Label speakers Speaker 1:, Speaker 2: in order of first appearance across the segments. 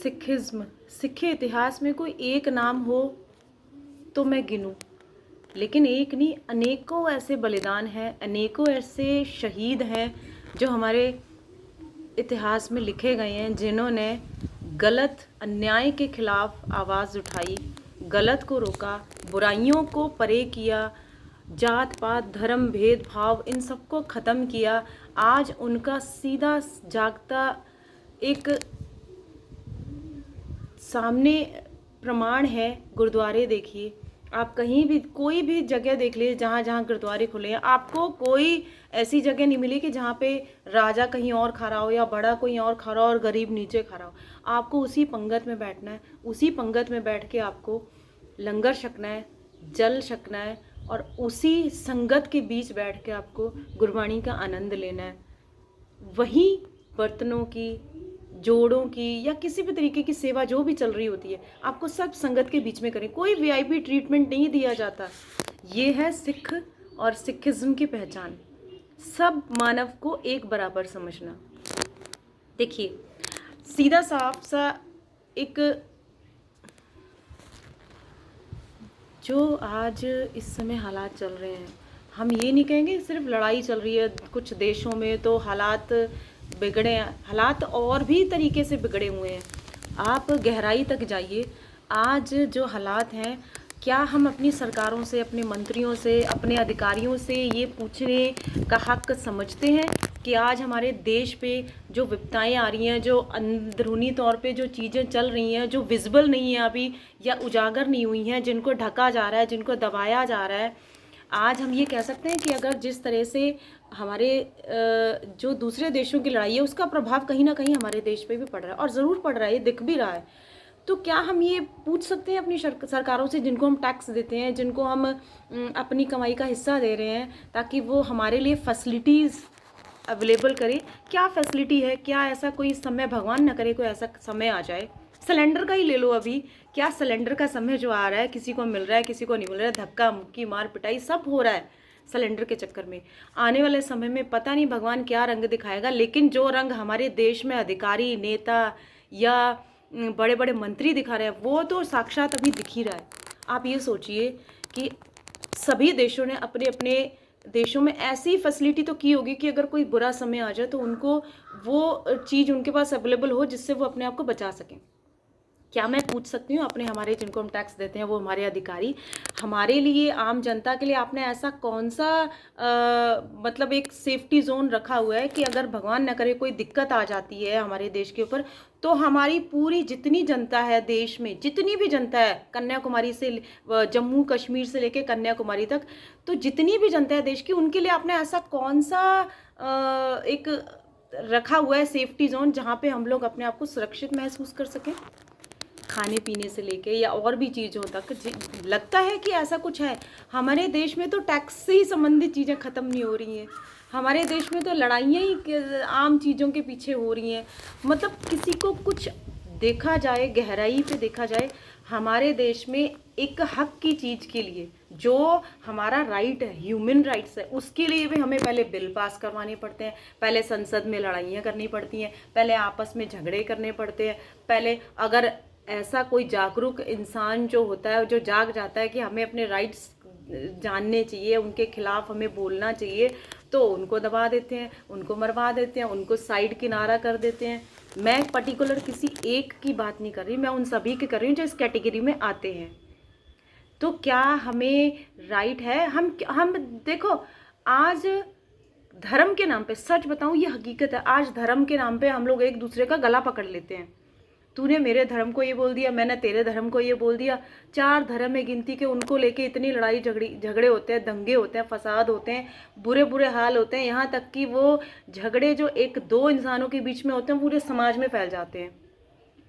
Speaker 1: Sikhism, Sikh इतिहास में कोई एक नाम हो तो मैं गिनूं, लेकिन एक नहीं, अनेकों ऐसे बलिदान हैं, अनेकों ऐसे शहीद हैं जो हमारे इतिहास में लिखे गए हैं, जिन्होंने गलत अन्याय के खिलाफ आवाज़ उठाई, गलत को रोका, बुराइयों को परे किया, जात पात धर्म भेदभाव इन सबको ख़त्म किया। आज उनका सीधा जागता एक सामने प्रमाण है। गुरुद्वारे देखिए, आप कहीं भी कोई भी जगह देख लीजिए, जहाँ जहाँ गुरुद्वारे खुले हैं, आपको कोई ऐसी जगह नहीं मिली कि जहाँ पे राजा कहीं और खा रहा हो या बड़ा कोई और खा रहा हो और गरीब नीचे खा रहा हो। आपको उसी पंगत में बैठना है, उसी पंगत में बैठ के आपको लंगर छकना है, जल छकना है, और उसी संगत के बीच बैठ के आपको गुरबाणी का आनंद लेना है। वही बर्तनों की, जोड़ों की या किसी भी तरीके की सेवा जो भी चल रही होती है, आपको सब संगत के बीच में करें। कोई वीआईपी ट्रीटमेंट नहीं दिया जाता। ये है सिख और सिखिज्म की पहचान, सब मानव को एक बराबर समझना। देखिए, सीधा साफ सा एक जो आज इस समय हालात चल रहे हैं, हम ये नहीं कहेंगे सिर्फ लड़ाई चल रही है कुछ देशों में तो हालात बिगड़े हैं, हालात और भी तरीके से बिगड़े हुए हैं। आप गहराई तक जाइए। आज जो हालात हैं, क्या हम अपनी सरकारों से, अपने मंत्रियों से, अपने अधिकारियों से ये पूछने का हक समझते हैं कि आज हमारे देश पे जो विपदाएं आ रही हैं, जो अंदरूनी तौर पे जो चीज़ें चल रही हैं, जो विजिबल नहीं है अभी या उजागर नहीं हुई हैं, जिनको ढका जा रहा है, जिनको दबाया जा रहा है, आज हम ये कह सकते हैं कि अगर जिस तरह से हमारे जो दूसरे देशों की लड़ाई है, उसका प्रभाव कहीं ना कहीं हमारे देश पे भी पड़ रहा है, और ज़रूर पड़ रहा है, ये दिख भी रहा है। तो क्या हम ये पूछ सकते हैं अपनी सरकारों से, जिनको हम टैक्स देते हैं, जिनको हम अपनी कमाई का हिस्सा दे रहे हैं, ताकि वो हमारे लिए फैसिलिटीज़ अवेलेबल करें? क्या फैसिलिटी है? क्या ऐसा कोई समय, भगवान ना करे कोई ऐसा समय आ जाए, सिलेंडर का ही ले लो अभी, क्या सिलेंडर का समय जो आ रहा है, किसी को मिल रहा है, किसी को नहीं मिल रहा है, धक्का मुक्की मार पिटाई सब हो रहा है सिलेंडर के चक्कर में। आने वाले समय में पता नहीं भगवान क्या रंग दिखाएगा, लेकिन जो रंग हमारे देश में अधिकारी, नेता या बड़े बड़े मंत्री दिखा रहे हैं, वो तो साक्षात अभी दिख ही रहा है। आप ये सोचिए कि सभी देशों ने अपने अपने देशों में ऐसी फैसिलिटी तो की होगी कि अगर कोई बुरा समय आ जाए तो उनको वो चीज़ उनके पास अवेलेबल हो जिससे वो अपने आप को बचा सकें। क्या मैं पूछ सकती हूँ अपने, हमारे जिनको हम टैक्स देते हैं, वो हमारे अधिकारी, हमारे लिए, आम जनता के लिए आपने ऐसा कौन सा मतलब एक सेफ्टी जोन रखा हुआ है कि अगर भगवान न करे कोई दिक्कत आ जाती है हमारे देश के ऊपर, तो हमारी पूरी जितनी जनता है देश में, जितनी भी जनता है, कन्याकुमारी से जम्मू कश्मीर से लेके कन्याकुमारी तक, तो जितनी भी जनता है देश की, उनके लिए आपने ऐसा कौन सा एक रखा हुआ है सेफ्टी जोन जहाँ पे हम लोग अपने आप को सुरक्षित महसूस कर सकें? खाने पीने से लेके या और भी चीज़ों तक लगता है कि ऐसा कुछ है। हमारे देश में तो टैक्स से ही संबंधित चीज़ें ख़त्म नहीं हो रही हैं, हमारे देश में तो लड़ाइयाँ ही आम चीज़ों के पीछे हो रही हैं। मतलब किसी को कुछ देखा जाए, गहराई पे देखा जाए, हमारे देश में एक हक की चीज़ के लिए, जो हमारा राइट है, ह्यूमन राइट्स है, उसके लिए भी हमें पहले बिल पास करवाने पड़ते हैं, पहले संसद में लड़ाइयाँ करनी पड़ती हैं, पहले आपस में झगड़े करने पड़ते हैं, पहले अगर ऐसा कोई जागरूक इंसान जो होता है, जो जाग जाता है कि हमें अपने राइट्स जानने चाहिए, उनके खिलाफ हमें बोलना चाहिए, तो उनको दबा देते हैं, उनको मरवा देते हैं, उनको साइड किनारा कर देते हैं। मैं पर्टिकुलर किसी एक की बात नहीं कर रही, मैं उन सभी की कर रही हूँ जो इस कैटेगरी में आते हैं। तो क्या हमें राइट है? हम देखो, आज धर्म के नाम पे, सच बताऊँ ये हकीकत है, आज धर्म के नाम पे हम लोग एक दूसरे का गला पकड़ लेते हैं। तूने मेरे धर्म को ये बोल दिया, मैंने तेरे धर्म को ये बोल दिया। 4 धर्म है गिनती के, उनको लेके इतनी लड़ाई झगड़े होते हैं, दंगे होते हैं, फसाद होते हैं, बुरे बुरे हाल होते हैं। यहाँ तक कि वो झगड़े जो 1-2 इंसानों के बीच में होते हैं, पूरे समाज में फैल जाते हैं,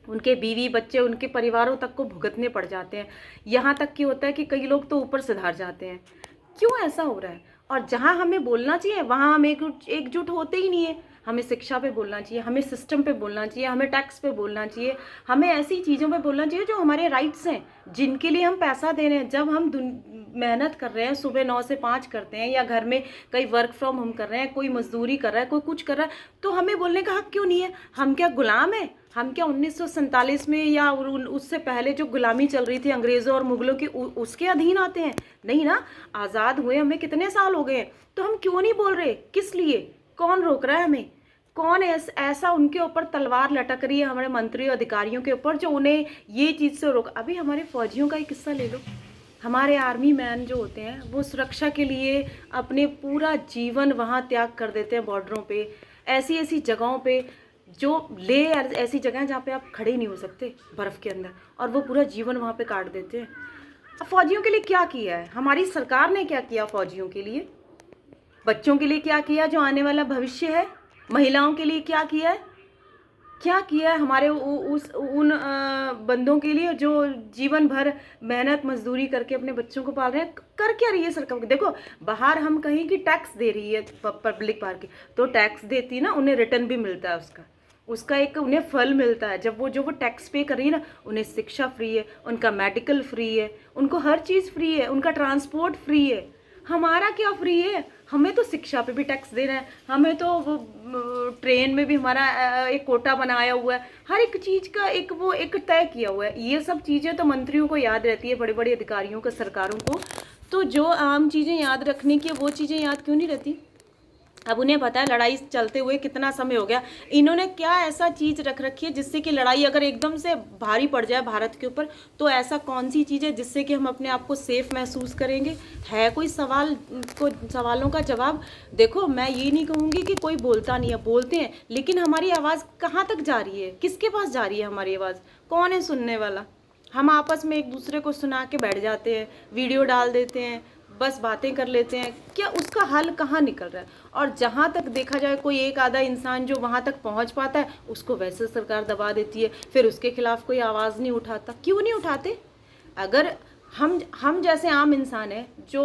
Speaker 1: उनके बीवी बच्चे, उनके परिवारों तक को भुगतने पड़ जाते हैं। यहाँ तक कि होता है कि कई लोग तो ऊपर सुधार जाते हैं। क्यों ऐसा हो रहा है? और जहाँ हमें बोलना चाहिए वहाँ हम एकजुट होते ही नहीं है। हमें शिक्षा पे बोलना चाहिए, हमें सिस्टम पे बोलना चाहिए, हमें टैक्स पे बोलना चाहिए, हमें ऐसी चीज़ों पे बोलना चाहिए जो हमारे राइट्स हैं, जिनके लिए हम पैसा दे रहे हैं। जब हम मेहनत कर रहे हैं, सुबह 9 से 5 करते हैं, या घर में कई वर्क फ्रॉम होम कर रहे हैं, कोई मजदूरी कर रहा है, कोई कुछ कर रहा है, तो हमें बोलने का हक क्यों नहीं है? हम क्या गुलाम हैं? हम क्या 1947 में या उससे पहले जो गुलामी चल रही थी अंग्रेज़ों और मुगलों की, उसके अधीन आते हैं? नहीं ना। आज़ाद हुए हमें कितने साल हो गए हैं, तो हम क्यों नहीं बोल रहे? किस लिए? कौन रोक रहा है हमें? कौन ऐसा उनके ऊपर तलवार लटक रही है हमारे मंत्री अधिकारियों के ऊपर, जो उन्हें ये चीज़ से रोक? अभी हमारे फौजियों का ही किस्सा ले लो। हमारे आर्मी मैन जो होते हैं वो सुरक्षा के लिए अपने पूरा जीवन वहाँ त्याग कर देते हैं बॉर्डरों पे, ऐसी ऐसी जगहों पे, जो ऐसी जगह जहाँ पे आप खड़े नहीं हो सकते बर्फ़ के अंदर, और वो पूरा जीवन वहाँ पे काट देते हैं। अब फौजियों के लिए क्या किया है हमारी सरकार ने? क्या किया फौजियों के लिए? बच्चों के लिए क्या किया जो आने वाला भविष्य है? महिलाओं के लिए क्या किया है? क्या किया है हमारे उन बंदों के लिए जो जीवन भर मेहनत मजदूरी करके अपने बच्चों को पाल रहे हैं? कर क्या रही है सरकार? देखो, बाहर हम कहीं कि टैक्स दे रही है पब्लिक बाहर की, तो टैक्स देती है ना, उन्हें रिटर्न भी मिलता है उसका एक उन्हें फल मिलता है। जब वो टैक्स पे कर रही है ना, उन्हें शिक्षा फ्री है, उनका मेडिकल फ्री है, उनको हर चीज़ फ्री है, उनका ट्रांसपोर्ट फ्री है। हमारा क्या फ्री है? हमें तो शिक्षा पे भी टैक्स देना है, हमें तो वो ट्रेन में भी हमारा एक कोटा बनाया हुआ है, हर एक चीज़ का एक तय किया हुआ है। ये सब चीज़ें तो मंत्रियों को याद रहती है, बड़े बड़े अधिकारियों को, सरकारों को। तो जो आम चीज़ें याद रखने की, वो चीज़ें याद क्यों नहीं रहती? अब उन्हें पता है लड़ाई चलते हुए कितना समय हो गया, इन्होंने क्या ऐसा चीज़ रख रखी है जिससे कि लड़ाई अगर एकदम से भारी पड़ जाए भारत के ऊपर, तो ऐसा कौन सी चीज़ है जिससे कि हम अपने आप को सेफ महसूस करेंगे? है कोई सवालों का जवाब? देखो, मैं ये नहीं कहूँगी कि कोई बोलता नहीं है, बोलते हैं, लेकिन हमारी आवाज़ कहाँ तक जा रही है? किसके पास जा रही है हमारी आवाज़? कौन है सुनने वाला? हम आपस में एक दूसरे को सुना के बैठ जाते हैं, वीडियो डाल देते हैं, बस बातें कर लेते हैं, क्या उसका हल कहाँ निकल रहा है? और जहाँ तक देखा जाए, कोई एक आधा इंसान जो वहाँ तक पहुँच पाता है, उसको वैसे सरकार दबा देती है, फिर उसके खिलाफ कोई आवाज़ नहीं उठाता। क्यों नहीं उठाते? अगर हम जैसे आम इंसान हैं जो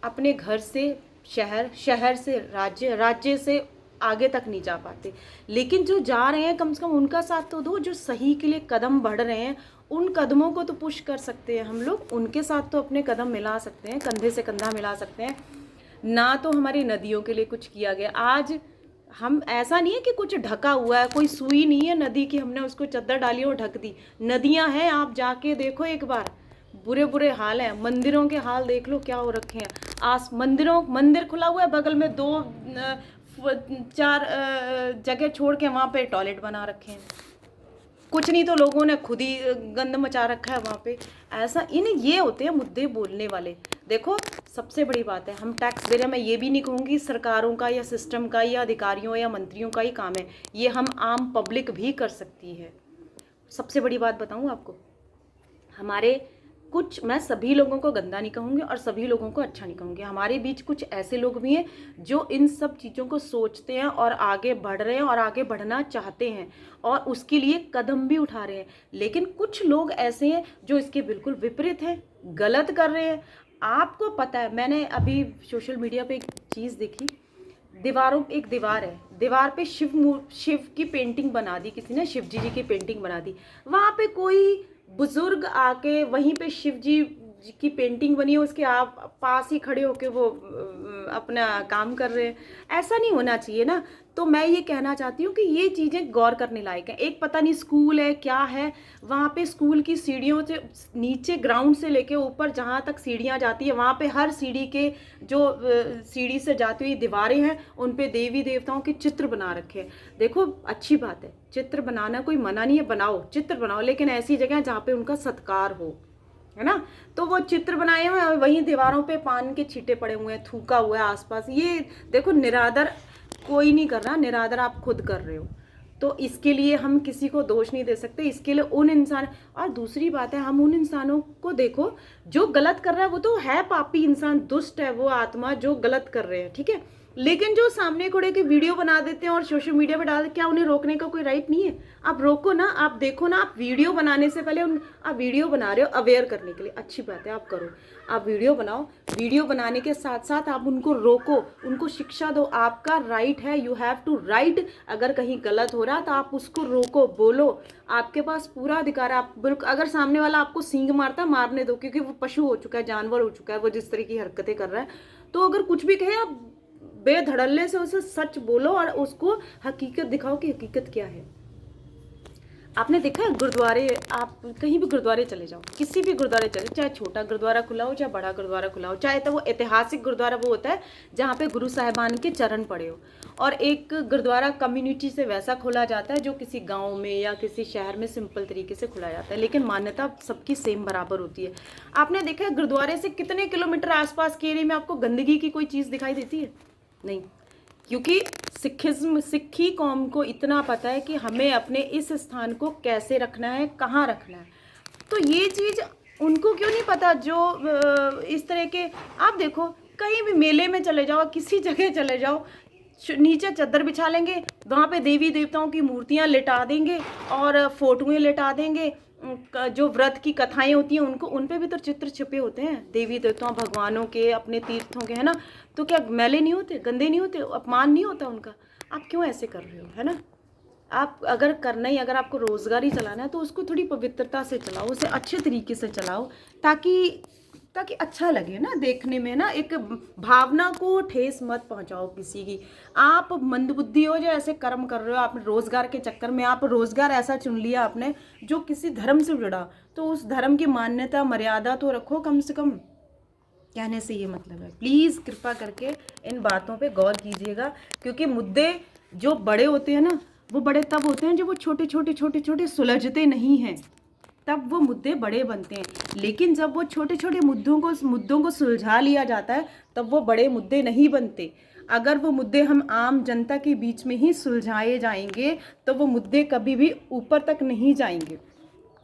Speaker 1: अपने घर से शहर, शहर से राज्य, राज्य से आगे तक नहीं जा पाते, लेकिन जो जा रहे हैं कम से कम उनका साथ तो दो। जो सही के लिए कदम बढ़ रहे हैं, उन कदमों को तो पुश कर सकते हैं हम लोग, उनके साथ तो अपने कदम मिला सकते हैं, कंधे से कंधा मिला सकते हैं ना। तो हमारी नदियों के लिए कुछ किया गया आज, हम ऐसा नहीं है कि कुछ ढका हुआ है, कोई सुई नहीं है नदी की, हमने उसको चद्दर डाली और ढक दी। नदियां हैं, आप जाके देखो एक बार, बुरे बुरे हाल हैं। मंदिरों के हाल देख लो क्या हो रखे हैं। मंदिर खुला हुआ है, बगल में 2-4 जगह छोड़ के वहाँ पे टॉयलेट बना रखे हैं। कुछ नहीं तो लोगों ने खुद ही गंद मचा रखा है वहाँ पे। ऐसा ये होते हैं मुद्दे बोलने वाले। देखो, सबसे बड़ी बात है, हम टैक्स दे रहे हैं। मैं ये भी नहीं कहूँगी सरकारों का या सिस्टम का या अधिकारियों या मंत्रियों का ही काम है, ये हम आम पब्लिक भी कर सकती है। सबसे बड़ी बात बताऊँ आपको, हमारे कुछ, मैं सभी लोगों को गंदा नहीं कहूँगी और सभी लोगों को अच्छा नहीं कहूँगी, हमारे बीच कुछ ऐसे लोग भी हैं जो इन सब चीज़ों को सोचते हैं और आगे बढ़ रहे हैं और आगे बढ़ना चाहते हैं और उसके लिए कदम भी उठा रहे हैं। लेकिन कुछ लोग ऐसे हैं जो इसके बिल्कुल विपरीत हैं, गलत कर रहे हैं। आपको पता है, मैंने अभी सोशल मीडिया पे एक चीज़ देखी, एक दीवार है, दीवार पे शिव की पेंटिंग बना दी किसी ने, शिव जी की पेंटिंग बना दी। वहाँ पे कोई बुजुर्ग आके वहीं पे शिव जी की पेंटिंग बनी है, उसके आप पास ही खड़े होके वो अपना काम कर रहे हैं। ऐसा नहीं होना चाहिए ना। तो मैं ये कहना चाहती हूँ कि ये चीज़ें गौर करने लायक है। एक पता नहीं स्कूल है क्या है, वहाँ पे स्कूल की सीढ़ियों से नीचे, ग्राउंड से लेके ऊपर जहाँ तक सीढ़ियाँ जाती है, वहाँ पे हर सीढ़ी के जो सीढ़ी से जाती हुई दीवारें हैं, उन पे देवी देवताओं के चित्र बना रखे हैं। देखो, अच्छी बात है, चित्र बनाना कोई मना नहीं है, बनाओ, चित्र बनाओ, लेकिन ऐसी जगह जहाँ पे उनका सत्कार हो, है ना। तो वो चित्र बनाए हुए हैं, वहीं दीवारों पे पान के छींटे पड़े हुए हैं, थूका हुआ है आसपास। ये देखो, निरादर कोई नहीं कर रहा, निरादर आप खुद कर रहे हो। तो इसके लिए हम किसी को दोष नहीं दे सकते, इसके लिए उन इंसान, और दूसरी बात है, हम उन इंसानों को देखो जो गलत कर रहा है, वो तो है पापी इंसान, दुष्ट है वो आत्मा जो गलत कर रहे हैं, ठीक है। लेकिन जो सामने खड़े के वीडियो बना देते हैं और सोशल मीडिया पे डाल देते, क्या उन्हें रोकने का कोई राइट नहीं है? आप रोको ना, आप देखो ना, आप वीडियो बनाने से पहले आप वीडियो बना रहे हो अवेयर करने के लिए, अच्छी बात है, आप करो, आप वीडियो बनाओ, वीडियो बनाने के साथ साथ आप उनको रोको, उनको शिक्षा दो, आपका राइट है, यू हैव टू राइट। अगर कहीं गलत हो रहा तो आप उसको रोको, बोलो, आपके पास पूरा अधिकार है। आप बिल्कुल, अगर सामने वाला आपको सींग मारता है, मारने दो, क्योंकि वो पशु हो चुका है, जानवर हो चुका है, वो जिस तरह की हरकतें कर रहा है। तो अगर कुछ भी कहे, आप बेधड़ल्ले से उसे सच बोलो और उसको हकीकत दिखाओ कि हकीकत क्या है। आपने देखा है गुरुद्वारे, आप कहीं भी गुरुद्वारे चले जाओ, किसी भी गुरुद्वारे चले, चाहे छोटा गुरुद्वारा खुला हो चाहे बड़ा गुरुद्वारा खुला हो, चाहे तो वो ऐतिहासिक गुरुद्वारा वो होता है जहाँ पे गुरु साहिबान के चरण पड़े हो, और एक गुरुद्वारा कम्युनिटी से वैसा खोला जाता है जो किसी गाँव में या किसी शहर में सिंपल तरीके से खुला जाता है, लेकिन मान्यता सबकी सेम बराबर होती है। आपने देखा है गुरुद्वारे से कितने किलोमीटर आसपास के एरिया में आपको गंदगी की कोई चीज़ दिखाई देती है? नहीं, क्योंकि सिक्खी कौम को इतना पता है कि हमें अपने इस स्थान को कैसे रखना है, कहाँ रखना है। तो ये चीज़ उनको क्यों नहीं पता? जो इस तरह के, आप देखो कहीं भी मेले में चले जाओ, किसी जगह चले जाओ, नीचे चादर बिछा लेंगे, वहाँ पे देवी देवताओं की मूर्तियाँ लिटा देंगे और फोटोएं लिटा देंगे। जो व्रत की कथाएं होती हैं उनको, उन पे भी तो चित्र छिपे होते हैं देवी देवताओं भगवानों के, अपने तीर्थों के, है ना? तो क्या मैले नहीं होते, गंदे नहीं होते, अपमान नहीं होता उनका? आप क्यों ऐसे कर रहे हो, है ना? आप अगर करना ही, अगर आपको रोजगार ही चलाना है तो उसको थोड़ी पवित्रता से चलाओ, उसे अच्छे तरीके से चलाओ, ताकि अच्छा लगे ना देखने में, ना एक भावना को ठेस मत पहुंचाओ किसी की। आप मंदबुद्धि हो जो ऐसे कर्म कर रहे हो, आपने रोजगार के चक्कर में, आप रोजगार ऐसा चुन लिया आपने जो किसी धर्म से जुड़ा, तो उस धर्म की मान्यता मर्यादा तो रखो कम से कम। कहने से ये मतलब है, प्लीज़ कृपा करके इन बातों पे गौर कीजिएगा, क्योंकि मुद्दे जो बड़े होते हैं ना, वो बड़े तब होते हैं जब वो छोटे छोटे सुलझते नहीं हैं, तब वो मुद्दे बड़े बनते हैं। लेकिन जब वो छोटे छोटे मुद्दों को सुलझा लिया जाता है, तब वो बड़े मुद्दे नहीं बनते। अगर वो मुद्दे हम आम जनता के बीच में ही सुलझाए जाएंगे तो वो मुद्दे कभी भी ऊपर तक नहीं जाएंगे।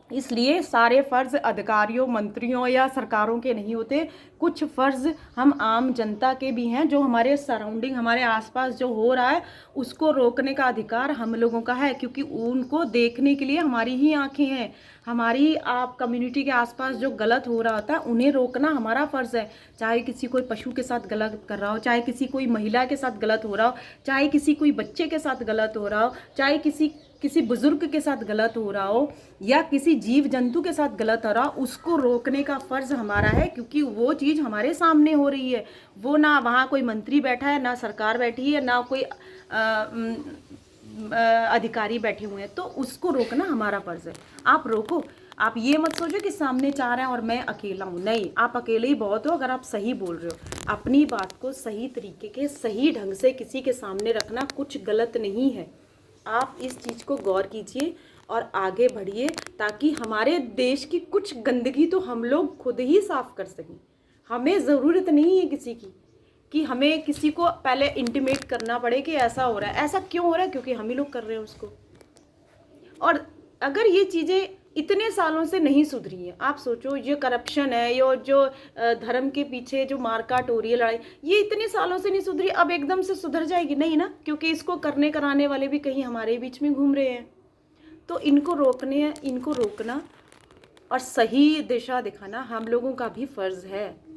Speaker 1: इसलिए सारे फ़र्ज़ अधिकारियों, मंत्रियों या सरकारों के नहीं होते, कुछ फ़र्ज़ हम आम जनता के भी हैं। जो हमारे सराउंडिंग, हमारे आसपास जो हो रहा है उसको रोकने का अधिकार हम लोगों का है, क्योंकि उनको देखने के लिए हमारी ही आंखें हैं। हमारी आप कम्युनिटी के आसपास जो गलत हो रहा होता है उन्हें रोकना हमारा फ़र्ज़ है। चाहे किसी कोई पशु के साथ गलत कर रहा हो, चाहे किसी कोई महिला के साथ गलत हो रहा हो, चाहे किसी कोई बच्चे के साथ गलत हो रहा हो, चाहे किसी बुजुर्ग के साथ गलत हो रहा हो, या किसी जीव जंतु के साथ गलत हो रहा हो, उसको रोकने का फ़र्ज़ हमारा है, क्योंकि वो चीज़ हमारे सामने हो रही है। वो ना वहाँ कोई मंत्री बैठा है, ना सरकार बैठी है, ना कोई अधिकारी बैठे हुए हैं, तो उसको रोकना हमारा फ़र्ज़ है। आप रोको। आप ये मत सोचो कि सामने चाह रहे हैं और मैं अकेला हूँ। नहीं, आप अकेले ही बहुत हो अगर आप सही बोल रहे हो। अपनी बात को सही तरीके के, सही ढंग से किसी के सामने रखना कुछ गलत नहीं है। आप इस चीज़ को गौर कीजिए और आगे बढ़िए, ताकि हमारे देश की कुछ गंदगी तो हम लोग खुद ही साफ़ कर सकें। हमें ज़रूरत नहीं है किसी की, कि हमें किसी को पहले इंटीमेट करना पड़े कि ऐसा हो रहा है। ऐसा क्यों हो रहा है? क्योंकि हम ही लोग कर रहे हैं उसको। और अगर ये चीज़ें इतने सालों से नहीं सुधरी हैं, आप सोचो, ये करप्शन है, ये जो धर्म के पीछे जो मारकाट हो रही है, लड़ाई, ये इतने सालों से नहीं सुधरी, अब एकदम से सुधर जाएगी? नहीं ना, क्योंकि इसको करने कराने वाले भी कहीं हमारे बीच में घूम रहे हैं। तो इनको रोकना और सही दिशा दिखाना हम लोगों का भी फ़र्ज़ है।